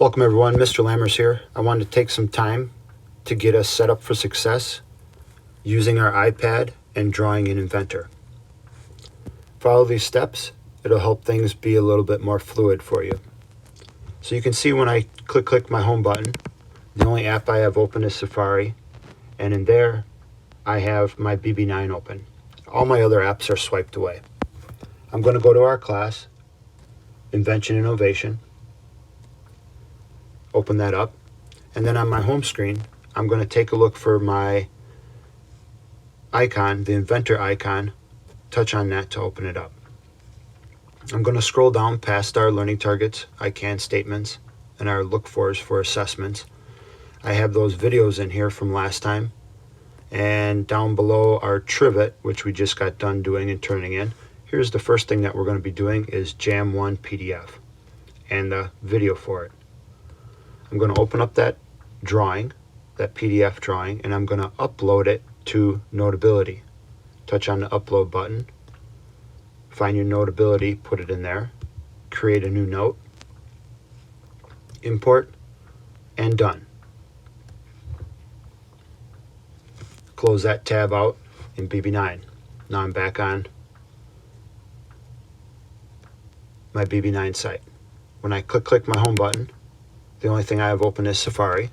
Welcome everyone, Mr. Lammers here. I wanted to take some time to get us set up for success using our iPad and drawing in Inventor. Follow these steps, it'll help things be a little bit more fluid for you. So you can see when I click my home button, the only app I have open is Safari, and in there I have my BB9 open. All my other apps are swiped away. I'm going to go to our class, Invention Innovation, open that up, and then on my home screen I'm going to take a look for my icon, the Inventor icon, touch on that to open it up. I'm going to scroll down past our learning targets, I can statements, and our look fors for assessments. I have those videos in here from last time, and down below our trivet, which we just got done doing and turning in. Here's the first thing that we're going to be doing is Jam 1 PDF and the video for it. I'm going to open up that drawing, that PDF drawing, and I'm going to upload it to Notability. Touch on the upload button, find your Notability, put it in there, create a new note, import, and done. Close that tab out in BB9. Now I'm back on my BB9 site. When I click my home button, the only thing I have open is Safari.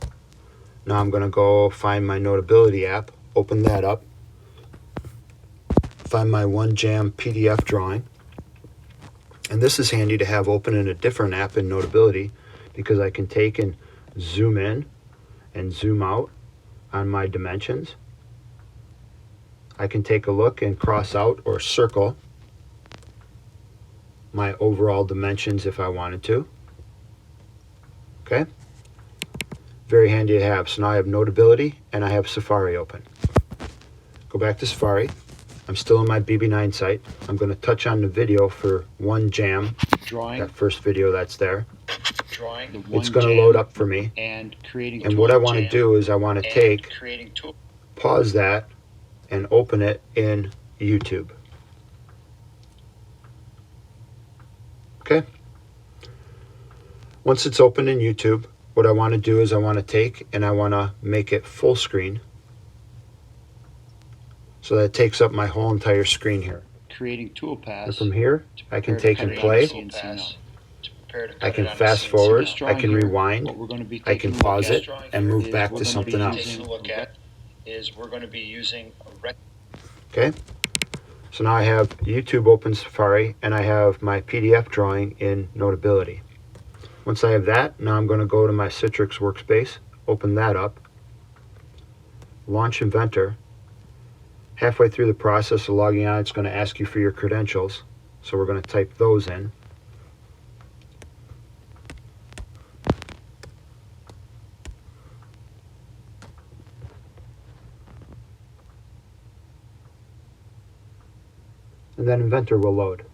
Now I'm going to go find my Notability app, open that up, find my OneJam PDF drawing. And this is handy to have open in a different app in Notability because I can take and zoom in and zoom out on my dimensions. I can take a look and cross out or circle my overall dimensions if I wanted to. Okay, very handy to have. So now I have Notability and I have Safari open. Go back to Safari. I'm still in my BB9 site. I'm going to touch on the video for OneJam, that first video that's there. It's going to load up for me. And what I want to do is I want to take, pause that, and open it in YouTube. Okay. Once it's open in YouTube, what I want to do is I want to take and I want to make it full screen so that it takes up my whole entire screen here. Creating toolpaths. And from here, I can take and play. I can fast forward. I can rewind. I can pause it and move back to something else. Okay. So now I have YouTube open Safari and I have my PDF drawing in Notability. Once I have that, now I'm going to go to my Citrix workspace, open that up, launch Inventor. Halfway through the process of logging on, it's going to ask you for your credentials. So we're going to type those in. And then Inventor will load.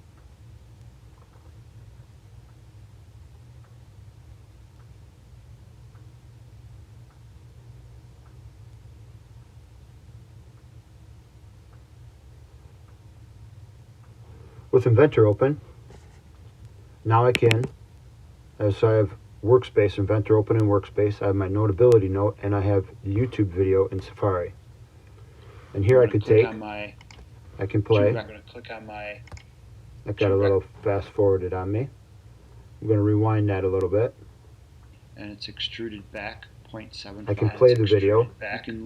With Inventor open, now I can, so I have Workspace, Inventor open in Workspace, I have my Notability note, and I have the YouTube video in Safari. And here I could take, I can play. I'm going to click on my. That got a little fast forwarded on me. I'm going to rewind that a little bit. And it's extruded back 0.75. I can play the video,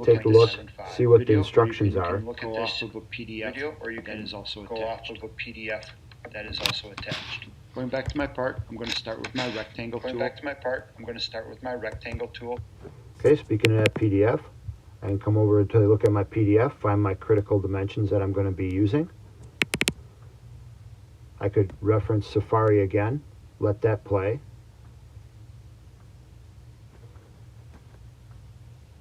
take a look, see what the instructions are. Go off of a PDF video, or you can also go off of a PDF that is also attached. Going back to my part, I'm going to start with my rectangle tool. Okay, speaking of that PDF, I can come over to look at my PDF, find my critical dimensions that I'm going to be using. I could reference Safari again, let that play.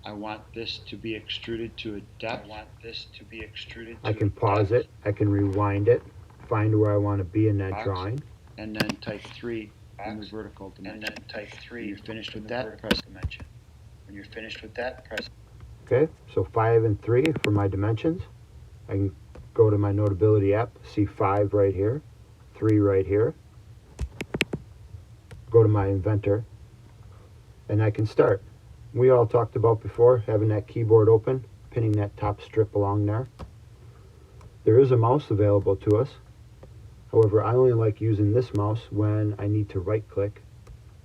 I want this to be extruded to a depth. I can pause it, I can rewind it, find where I want to be in that drawing. And then type 3 in the vertical dimension. When you're finished with that, press dimension. Okay, so 5 and 3 for my dimensions. I can go to my Notability app, see 5 right here, 3 right here. Go to my Inventor, and I can start. We all talked about before having that keyboard open, pinning that top strip along there. There is a mouse available to us. However, I only like using this mouse when I need to right click.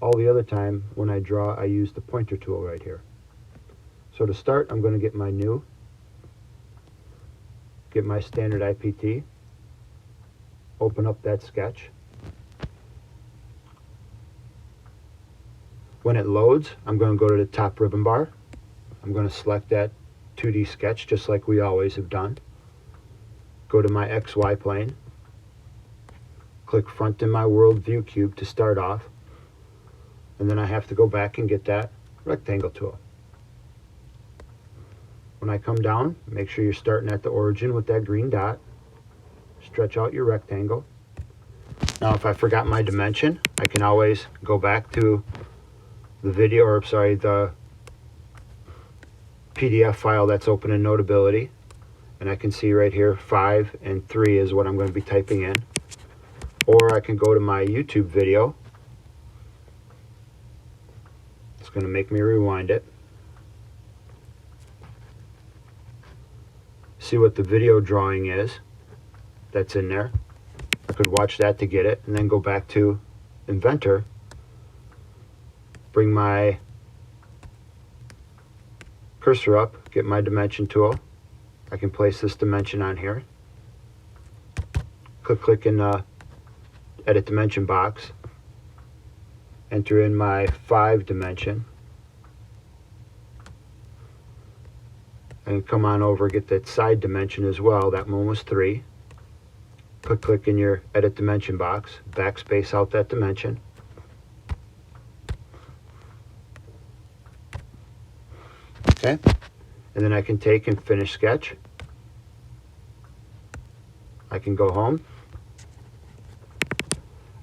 All the other time when I draw, I use the pointer tool right here. So to start, I'm going to get my new, get my standard IPT, open up that sketch. When it loads, I'm going to go to the top ribbon bar. I'm going to select that 2D sketch just like we always have done. Go to my XY plane. Click front in my world view cube to start off. And then I have to go back and get that rectangle tool. When I come down, make sure you're starting at the origin with that green dot. Stretch out your rectangle. Now if I forgot my dimension, I can always go back to the video, or sorry, the PDF file that's open in Notability, and I can see right here 5 and 3 is what I'm going to be typing in. Or I can go to my YouTube video. It's going to make me rewind it. See what the video drawing is that's in there. I could watch that to get it, and then go back to Inventor, bring my cursor up, get my dimension tool. I can place this dimension on here. Click in the edit dimension box, enter in my 5 dimension, and come on over, get that side dimension as well. That one was 3. Click in your edit dimension box, backspace out that dimension. Okay, and then I can take and finish sketch. I can go home.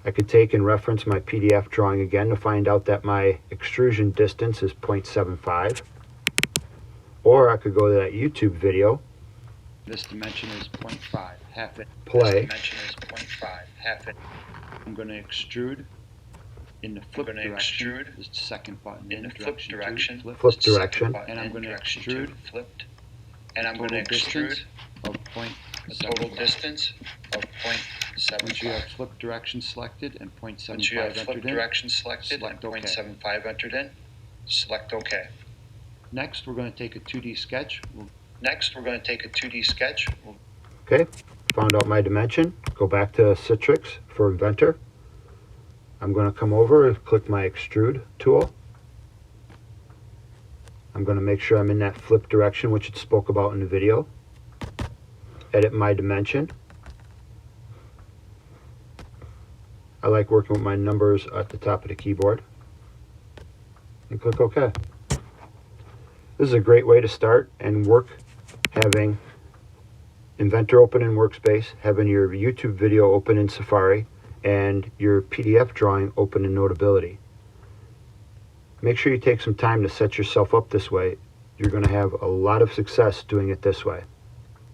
I could take and reference my PDF drawing again to find out that my extrusion distance is 0.75. Or I could go to that YouTube video. This dimension is 0.5, half it. Play. This dimension is 0.5, half it. I'm going to extrude in the flip direction. The second button in the flip direction. Flip direction. And I'm going to extrude flipped. And I'm going to extrude of a total distance of 0.75. Once you have flip direction selected and 0.75 entered in, select OK. Next, we're going to take a 2D sketch. Okay, found out my dimension. Go back to Citrix for Inventor. I'm going to come over and click my extrude tool. I'm going to make sure I'm in that flip direction, which it spoke about in the video. Edit my dimension. I like working with my numbers at the top of the keyboard. And click OK. This is a great way to start and work, having Inventor open in Workspace, having your YouTube video open in Safari, and your PDF drawing open in Notability. Make sure you take some time to set yourself up this way. You're going to have a lot of success doing it this way.